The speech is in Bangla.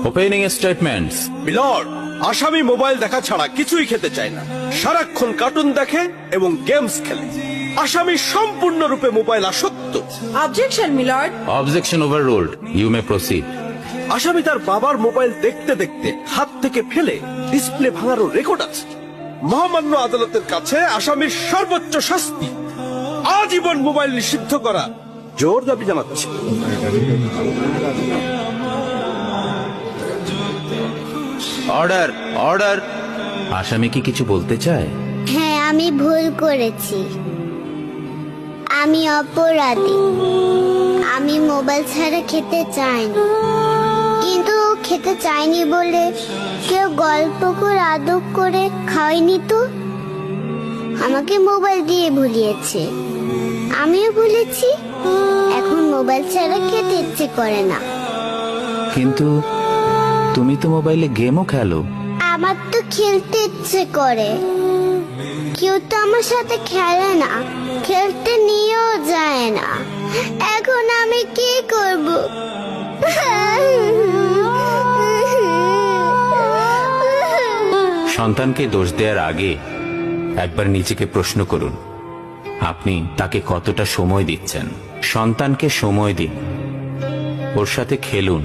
Opening statements. মিলর্ড, আসামি মোবাইল দেখা ছাড়া কিছুই খেতে চায় না, সারাক্ষণ কার্টুন দেখে এবং গেমস খেলে। আসামি সম্পূর্ণরূপে মোবাইল আসক্ত। Objection milord. Objection overruled, you may proceed. আসামি তার বাবার মোবাইল দেখতে দেখতে হাত থেকে ফেলে ডিসপ্লে ভাঙারও রেকর্ড আছে। মহামান্য আদালতের কাছে আসামির সর্বোচ্চ শাস্তি আজীবন মোবাইল নিষিদ্ধ করা জোর দাবি জানাচ্ছে। Order, order. আসামি কি কিছু বলতে চায়? হ্যাঁ, আমি ভুল করেছি, আমি অপরাধী। আমি মোবাইল ছাড়া খেতে চাইনি, কিন্তু খেতে চাইনি বলে কেউ গল্প করে আদব করে খাওয়াইনি তো। আমাকে মোবাইল দিয়ে ভুলিয়েছে, আমিও ভুলেছি। এখন মোবাইল ছাড়া খেতে ইচ্ছে করে না। কিন্তু তুমি তো মোবাইলে গেমও খেলো। আমার তো খেলতে ইচ্ছে করে, কেউ তো আমার সাথে খেলে না, খেলতে নিয়েও যায় না। এখন আমি কি করব? সন্তানকে দোষ দেওয়ার আগে একবার নিজেকে প্রশ্ন করুন, আপনি তাকে কতটা সময় দিচ্ছেন। সন্তানকে সময় দিন, ওর সাথে খেলুন।